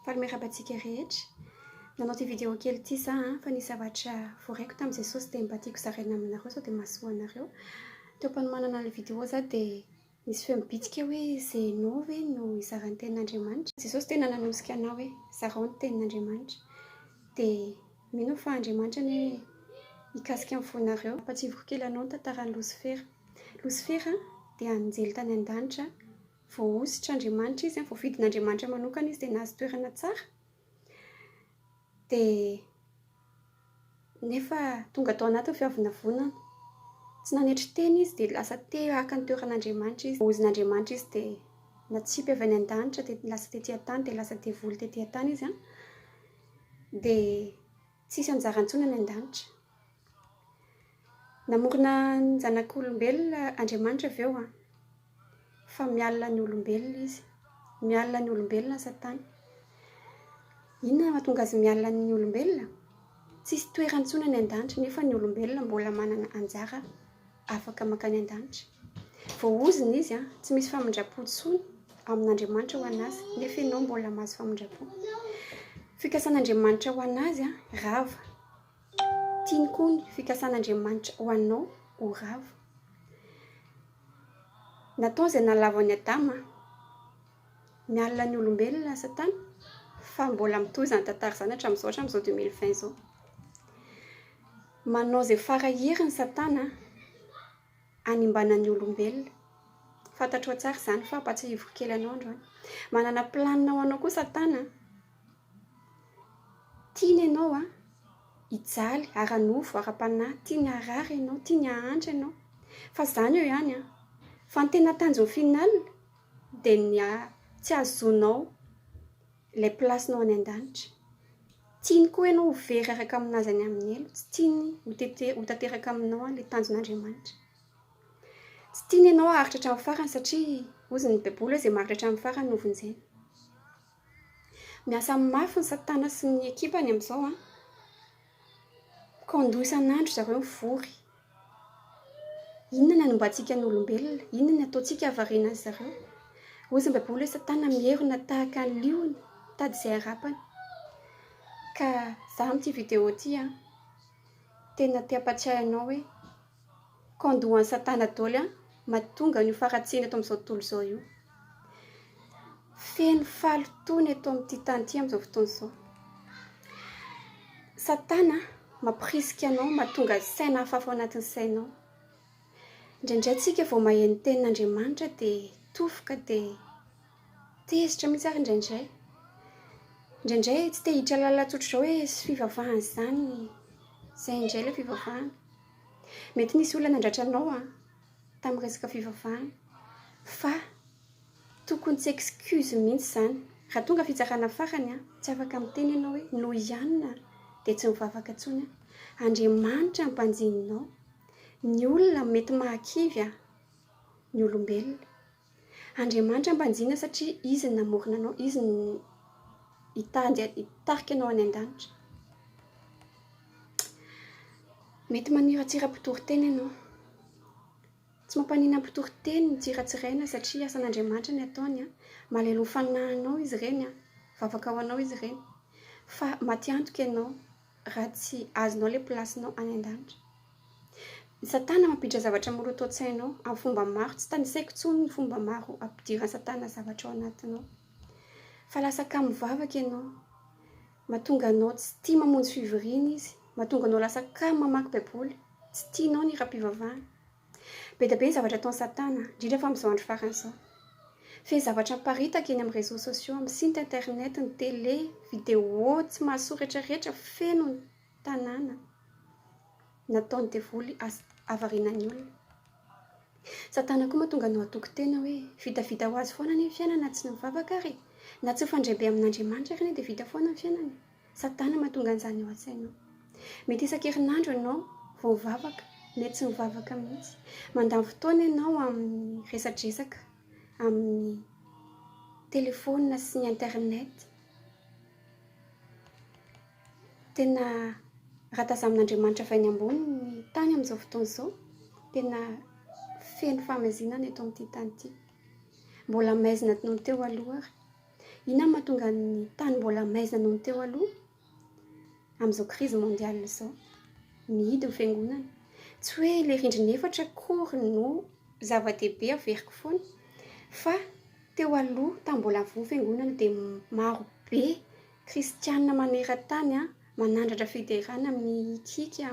Falmerabatsika rehetra. Nanao ty vidéo kely ty za fa nisy zavatra voaraiko tamin'izay saosy dia mba tiako zaraina aminareo sao dia mahasoa anareo. Teo mpanomanana ny vidéo za dia nisy feo mibitsika hoe zenao ve no izaran'ny tenin'Andriamanitra. Zay saosy tena nanosika anao hoe zarao ny tenin'Andriamanitra. Dia mino fa Andriamanitra ny hikasika amin'ny fonareo. Ampatsivoko kely anao ny tantaran'i Lucifera. Lucifera dia anjely tany an-danitra. Voahositra Andriamanitra izy, voavidin'Andriamanitra manokana izy dia nahazo toerana tsara. Dia nefa tonga tao anaty fiavonavonana. Tsy nanetry teny izy dia lasa te haka ny toeran'Andriamanitra izy. Voahozin'Andriamanitra izy dia natsipy avy any an-danitra dia lasa tetỳ tany dia lasa devoly tetỳ tany izy. Dia tsisy anjara intsony any an-danitra. Namorona ny zanak'olombelona Andriamanitra avy eo fa mialina ny olombelona izy. Mialina ny olombelona Satana. Inona mahatonga azy mialina ny olombelona? Tsisy toerana intsony any an-danitra nefa ny olombelona mbola manana anjara afaka makany an-danitra. Voahozina izy tsy misy famindrapo intsony amin'Andriamanitra ho anazy nefa ianao mbola mahazo famindrapo. Fikasan'Andriamanitra ho anazy rava. Tiany koa ny fikasan'Andriamanitra ho anao ho rava. Natao izay nalavany Adama mialina ny olombelona Satana fa mbola mitohy izany tantara izany hatramin'izao 2020 zao. Manao izay farahiriny Satana animbana ny olombelona. Fantatrao tsara izany fa ampatsivoko kely anao androany. Manana planina ho anao koa Satana. Tiany ianao hijaly, ara-nofo, ara-panahy, tiany harary ianao, tiany hahantra ianao. Fa izany eo ihany fa ny tena tanjony final dia ny tsy azonao ilay plasinao any an-danitra. Tiany koa ianao ho very araka aminazy any amin'ny elo. Tsy tiany ho tanteraka aminao ilay tanjon'Andriamanitra. Tsy tiany ianao haharitra hatramin'ny farany satria hozy ny Baiboly izay maharitra hatramin'ny farany no vonjeny. Miasa mafy ny Satana sy ny ekipany amin'izao ka andoha isan'andro zareo mivory. Inona ny anombantsika ny olombelona? Inona ny ataontsika havariana azy zareo? Hozy ny Baiboly hoe Satana mierona tahaka ny liona tady izay harapany. Ka za amin'ity vidéo ity tena te hampatsiahy anao hoe ka andohan'ny Satana daholo mahatonga ny faratsiana eto amin'izao tontolo izao io. Feno falotony eto amin'ity tany ity amin'izao fotoana izao. Satana mampirisika anao, mahatonga saina hafahafa ao anatin'ny sainao. Indraindray tsika vao maheno tenin'Andriamanitra dia tofoka dia tezitra mihitsy ary indraindray. Indraindray tsy te hiditra lalala tsotra izao hoe sy fivavahana izany. Izay indray ilay fivavahana. Mety nisy olona nandratra anao tamin'ny resaka fivavahana. Fa tokony tsy excuse mihitsy izany. Raha tonga fitsarana farany tsy afaka miteny ianao hoe noho ihany dia tsy mivavaka intsony. Andriamanitra mpanjininao. Ny olona mety mahakivy ny olombelona. Andriamanitra mpanjina satria izy ny namorona anao, izy ny hitarika anao any an-danitra. Mety maniratsira-pitoriteny ianao. Tsy mampanina pitoriteny ny tsiratsiraina satria asan'Andriamanitra ny ataony. Malelo fanahinao izy ireny, vavaka ho anao izy ireny. Fa matiantoka ianao raha tsy azonao ilay plasinao any an-danitra. Ny Satana mampiditra zavatra mora atao an-tsainao amin'ny fomba maro. Tsy tanisaiko intsony ny fomba maro ampidiran'ny Satana zavatra ao anatinao. Fa lasa kamo vavaka ianao. Mahatonga anao tsy tia mamonjy fivoriana izy. Mahatonga anao lasa kamo mamaky Baiboly. Tsy tianao ny raha-pivavahana. Be dia be ny zavatra ataon'ny Satana, indrindra fa amin'izao andro farany izao. Feno zavatra miparitaka eny amin'ny réseaux sociaux, amin'ny site internet, ny télé, vidéo, tsy mahasoratra rehetra feno ny tanàna. Nataony devoly avariana ny olona. Satana koa mahatonga anao atoko-tena hoe vita ho azy foana ny fiainana tsy mivavaka ary. Na tsy fandray-be amin'Andriamanitra ary dia vita foana ny fiainana. Satana mahatonga an'izany ao an-tsainao. Mety isan-kerinandro ianao vao mivavaka, mety tsy mivavaka mihitsy. Mandany fotoana ianao amin'ny resadresaka, amin'ny telefona sy ny internet. Tena raha tazamin'Andriamanitra avy any ambony ny tany amin'izao fotoana izao, tena feno famazinana eto amin'ity tany ity. Mbola maizina noho ny teo aloha ary. Ina mahatonga ny tany mbola maizina noho ny teo aloha amin'izao crise mondiale izao. Mihidy ny fiangonana. Tsy hoe ilay rindrina efatra akory no zava-dehibe averiko foana, fa teo aloha tamin'ny mbola voa fiangonana dia maro be kristianina maneran-tany manandratra fiderana mikika,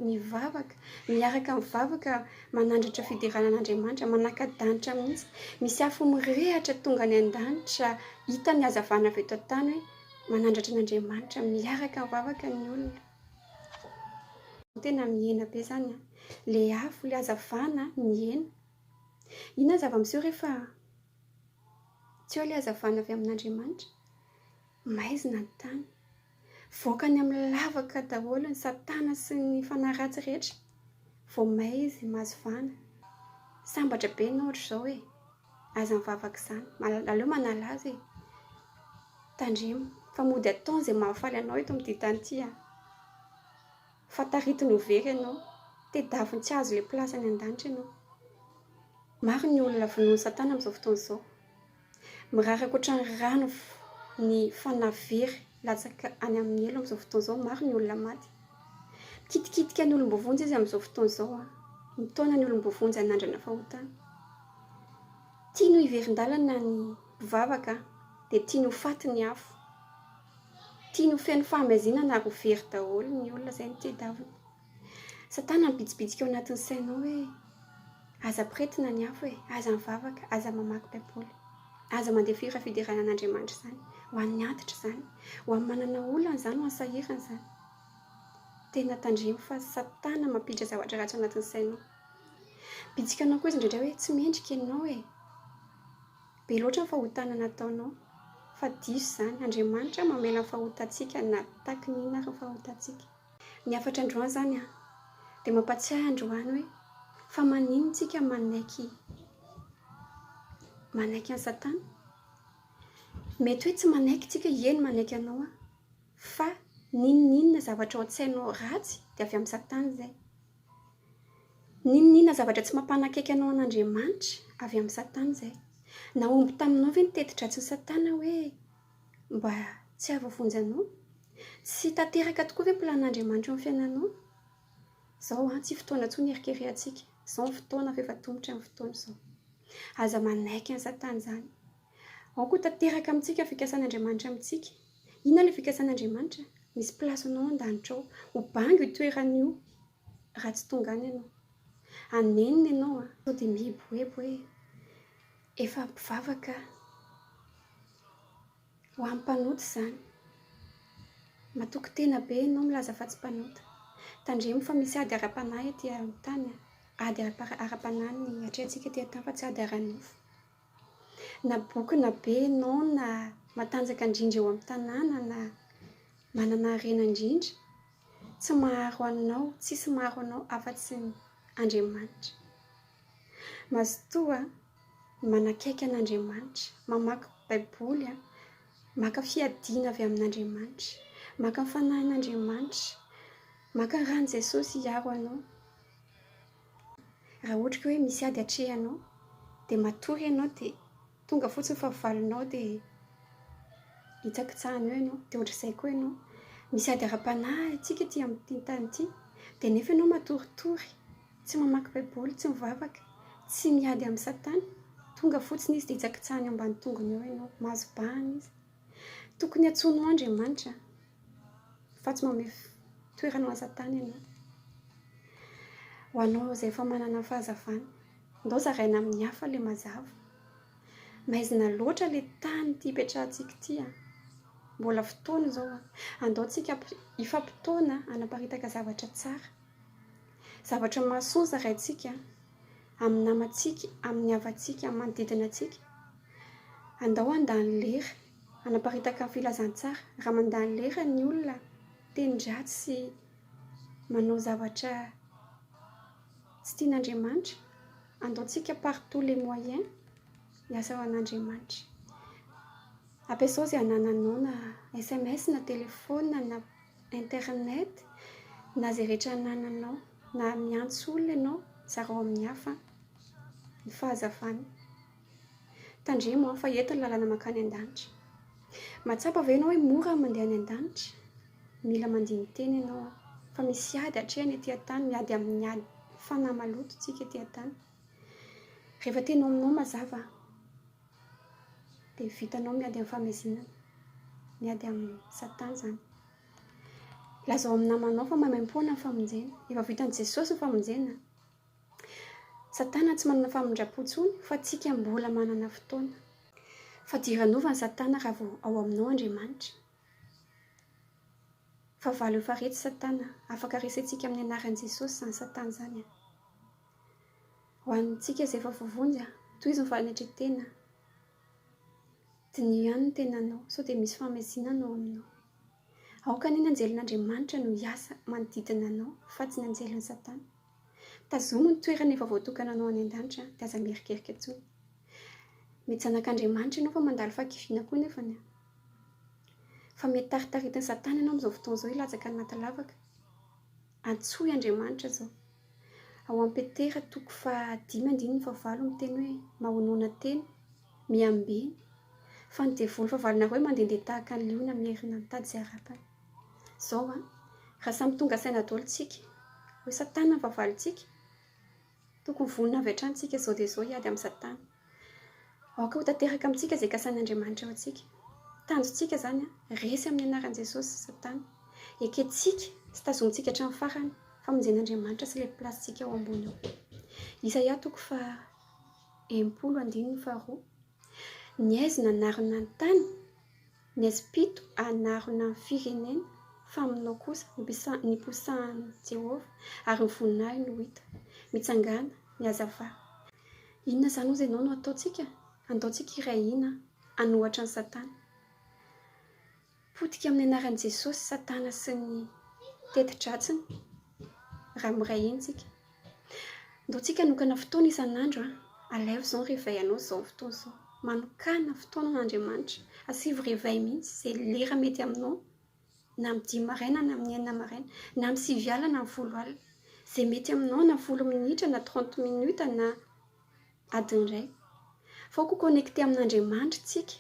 mivavaka, miaraka mivavaka manandratra fideranan'Andriamanitra, manaka-danitra mihitsy. Misy afo mirehatra tonga ny an-danitra, hita ny hazavana avy eto an-tany hoe manandratra an'Andriamanitra, miaraka mivavaka ny olona. Tena mihena be zany le afo, le hazavana mihena. Inona zava-miseho rehefa tsy eo le hazavana avy amin'Andriamanitra? Maizina ny tany. Voaka ny amin'ny lavaka daholo ny satana sy ny fanaratsy rehetra. Vao maizy, mazivana. Sambatra be ianao ohatr'izao hoe aza mivavaka izany. Aleo manala azy e. Tandremo, fa mody ataony izay mahafaly anao eto amin'ity tany ity. Fa taritiny ho very ianao, tedaviny tsy azo ilay plasany an-danitra ianao. Maro ny olona vonoin'ny satana amin'izao fotoana izao. Miraraka ohatran'ny rano ny fanavery latsaka any amin'ny elo amin'izao fotoana izao. Maro ny olona maty. Kitikitika ny olom-bovonjy izy amin'izao fotoana izao. Mitaona ny olom-bovonjy hanandrana fahotana. Tiany ho iverin-dalana ny mpivavaka dia tiany ho faty ny afo. Tiany ho feno fahamaizina ary ho very daholo ny olona izay ny tedaviny. Satana mibitsibitsika ao anatin'ny sainao hoe aza pretina ny afo e, aza mivavaka, aza mamaky baiboly, aza mandeha fira fideranan'Andriamanitra izany, ho an'ny antitra izany, ho amin'ny manana olana izany, ho an'ny sahirana izany. Tena tandremo fa satana mampiditra zavatra ratsy ao anatin'ny sainao. Bitsika anao koa izy indraindray hoe tsy mendrika ianao e. Be loatra ny fahotana nataonao. Fa diso izany, Andriamanitra mamela ny fahotantsika na taky ny inona ary ny fahotantsika. Ny afatra androany izany dia mampatsiahy androany hoe fa manino tsika manaiky ny satana. Mety hoe tsy manaiky tsika, eny manaiky anao fa ninona zavatra ao an-tsainao ratsy dia avy amin'ny satana izay. Ninona zavatra tsy mampanakaiky anao an'Andriamanitra avy amin'ny satana izay. Naomby taminao ve ny teti-dratsy ny satana hoe mba tsy havavonjy anao? Tsy tanteraka tokoa ve plan'Andriamanitra eo amin'ny fiainanao? Izao tsy fotoana intsony hierikerentsika. Izao ny fotoana fa efa tongotra amin'ny fotoana izao. Aza manaiky ny satana izany. Ao koa tanteraka amintsika fikasan'Andriamanitra amintsika. Inona ilay fikasan'Andriamanitra? Misy plasanao an-danitra ao. Ho bango io toerana io raha tsy tonga any ianao. Anenina ianao sao dia mihibohebo hoe efa mpivavaka ho amin'ny mpanota izany. Matoky tena be ianao milaza fa tsy mpanota. Tandremo fa misy ady ara-panahy etỳ amin'ny tany. Ady ara-panahy ny atrehantsika etỳ an-tany fa tsy ady ara-nofo. Na bokona be ianao na matanjaka indrindra eo amin'ny tanàna na manana harena indrindra. Tsy maharo anao, tsisy maharo anao afa-tsy ny Andriamanitra. Mazotoa manakaiky an'Andriamanitra, mamaky baiboly, maka fiadiana avy amin'Andriamanitra, maka ny fanahin'Andriamanitra, maka ny ran'i Jesosy hiaro anao. Raha ohatra ka hoe misy ady atrehanao dia matory ianao dia tonga fotsiny fahavalonao dia hitsakitsahana eo ianao. Dia ohatr'izay koa ianao misy ady ara-panahy antsika etỳ amin'ny tany ity dia nefa ianao matoritory, tsy mamaky baiboly, tsy mivavaka, tsy miady amin'ny satana. Tonga fotsiny izy dia hitsakitsahana ambany tongony eo ianao, mazobahana izy. Tokony atsoinao Andriamanitra fa tsy manome toerana ho an'ny satana ianao. Ho anao izay efa manana fahazavana, andao zaraina amin'ny hafa ilay mazava. Maizina loatra ilay tany ity ipetrahantsika ity. Mbola fotoana izao. Andao tsika ifampitoana anaparitaka zavatra tsara. Zavatra mahasoa zaraintsika amin'ny namantsika, amin'ny havantsika, amin'ny manodidina antsika. Andao handany lera anaparitaka filazantsara. Raha mandany lera ny olona teny-dratsy sy manao zavatra tsy tian'Andriamanitra, andaontsika par tous les moyens hiasa ho an'Andriamanitra. Ampiasao izay anananao na SMS na telefona na internet na izay rehetra anananao na miantso olona ianao zarao amin'ny hafa ny fahazavana. Tandremo fa eto ny lalana mankany an-danitra. Matsapa ve ianao hoe mora mandeha any an-danitra, mila mandiny teny ianao fa misy ady hatrehany etỳ an-tany, miady amin'ny ady fanahy maloto tsika etỳ an-tany. Rehefa tenao aminao mazava dia vitanao miady amin'ny famezinana, miady amin'ny Satana zany. Lazao amin'ny namanao fa maimaim-poana ny famonjena, efa vitan'i Jesosy ny famonjena. Satana tsy manana famondram-po intsony fa tsika mbola manana fotoana. Fa diranova ny Satana raha vao ao aminao Andriamanitra. Fa valo efa retsy Satana, afaka resentsika amin'ny anaran'i Jesosy zany Satana zany. Ho antsika izay efa voavonjy, toy izy ny fanetretena. Dinio ihany ny tenanao, sao dia misy famezinana ao aminao. Aoka ny anjelin'Andriamanitra no hiasa manodidina anao, fa tsy ny anjelin'ny Satana. Tazomo ny toerana efa voatokana anao any an-danitra, dia aza miherikerika intsony. Mety zanak'Andriamanitra ianao fa mandalo fahakifiana koa nefany. Fa mety taritaritin'ny Satana ianao amin'izao fotoana izao hilatsaka anaty lavaka. Antsoy Andriamanitra izao. Ao amin'ny Petera 5:9 miteny hoe mahonoana teny, miambiny, fa ny devoly fahavalonareo hoe mandehandeha tahaka ny liona mierina ny tady izay harapany. Izao raha samy tonga saina daholo tsika hoe Satana ny fahavalontsika, tokony vonona avy hatrany tsika izao dia izao hiady amin'ny Satana. Aoka ho tanteraka amintsika izay kasain'Andriamanitra ao antsika. Tanjontsika zany resy amin'ny anaran'i Jesosy Satana. Eketsika sy tazomintsika hatramin'ny farany famonjen'Andriamanitra sy ilay plasintsika ao ambony ao. Isaia 80:2. Ny aizy nanarona ny tany, ny aizy pito anarona ny firenena, fa aminao kosa ny posahan'i Jehova ary ny voninahiny no hita, mitsangana ny hazava. Inona zany ozy ianao no ataontsika? Andaontsika irahina anohatra ny Satana. Potika amin'ny anaran'i Jesosy Satana sy ny teti-dratsiny raha mirahintsika. Andaontsika nokana fotoana isan'andro, alaivo izao ny réveil anao izao fotoana izao. Manokana fotoana n'Andriamanitra, asivy réveil mihitsy izay lera mety aminao, na amin'ny 10 maraina na amin'ny 9 maraina, na amin'ny 6 alina na amin'ny 10 alina. Izay mety aminao na 10 minitra na 30 minitra na adiny iray. Fa ao koa connecté amin'Andriamanitra tsika.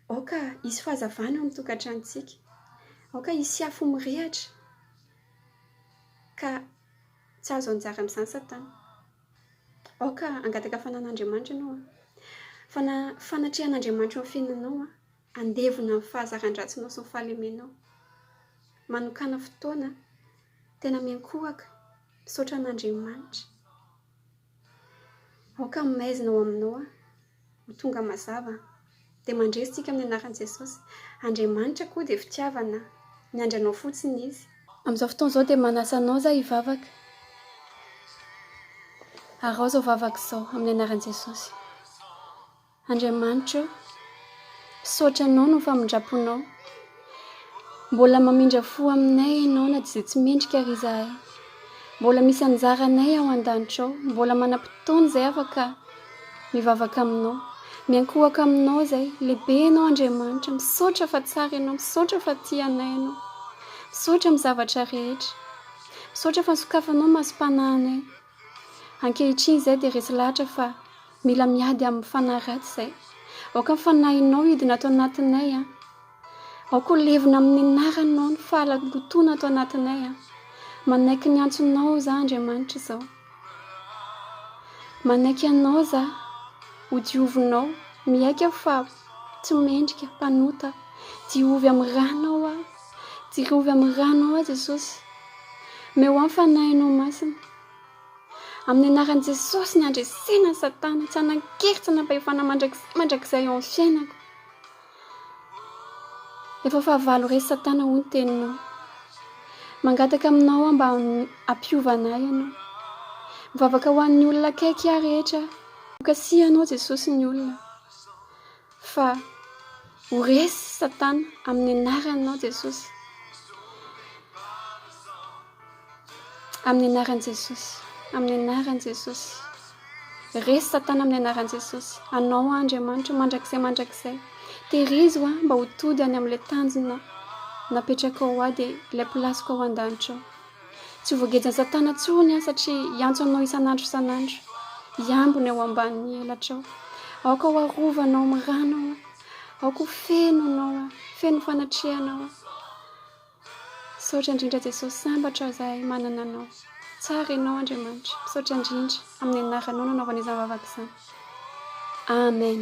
Aoka hisy fahazavana ao amin'ny tokantranontsika. Aoka hisy afo mirehatra. Ka tsy azo anjara amin'izany Satana. Aoka angataka fanan'Andriamanitra ianao. Fanatrehan'Andriamanitra amin'ny fiainanao, andevona amin'ny fahazaran-dratsinao sy ny fahalemenao. Manokana fotoana, tena miankohaka, misaotra an'Andriamanitra. Aoka maizina ao aminao, ho tonga mazava, dia mandresitsika amin'ny anaran'i Jesosy. Andriamanitra koa dia fitiavana, miandry anao fotsiny izy. Amin'izao fotoana izao dia manasa anao izaho hivavaka. Arao izao vavaka izao amin'ny anaran'i Jesosy. Andriamanitra, misaotra anao no famondraponao. Mbola mamindra fo aminay ianao na dia tsy mendrika ary izahay. Mbola misy anjaranay ao an-danitra ao. Mbola manam-potoana izay afaka mivavaka aminao. Miankohaka aminao izay. Lehibe ianao Andriamanitra. Misaotra fa tsara ianao. Misaotra fa tia anay ianao. Misaotra amin'ny zavatra rehetra. Misaotra fa nisokafanao masom-panahinay. Ankehitriny izay dia resy lahatra fa mila miady amin'ny fanahy ratsy izay. Aoka ny fanahinao hidina ato anatinay. Aoka levina amin'ny anaranao ny fahalalotona ato anatinay. Manaiky ny antsonao za Andriamanitra izao. Manaiky anao za ho diovinao. Miaika fa tsy mendrika mpanota. Diovy amin'ny ranao diovy amin'ny ranao Jesosy. Meo amin'ny fanahinao masina. Amin'ny anaran'i Jesosy ny andresena Satana, tsy hanan-kery, tsy hanam-pahefana mandrakizay ao amin'ny fiainako. Efa fahavalo resy Satana hoy ny teninao. Mangataka aminao mba hampiovana ianao. Mivavaka ho an'ny olona akaiky rehetra. Kasihanao Jesosy ny olona. Fa ho resy Satana amin'ny anaranao Jesosy. Amin'ny anaran'i Jesosy. Amin'ny anaran'i Jesosy. Resy Satana amin'ny anaran'i Jesosy. Anao Andriamanitra mandrakizay. Tehirizy mba ho tody any amin'ilay tanjona napetraka ao dia ilay plasiko ao an-danitra ao. Tsy ho voagejany Satana intsony satria hiantso anao isan'andro. Hiambina eo ambanin'ny elatra ao. Aoka ho arovanao amin'ny rano. ao koa feno anao feno fanatrianao misaotra indrindra Jesosy sambatra zahay manana anao tsara ianao Andriamanitra misaotra indrindra amin'ny anaranao nanaovana izany vavaka izany amen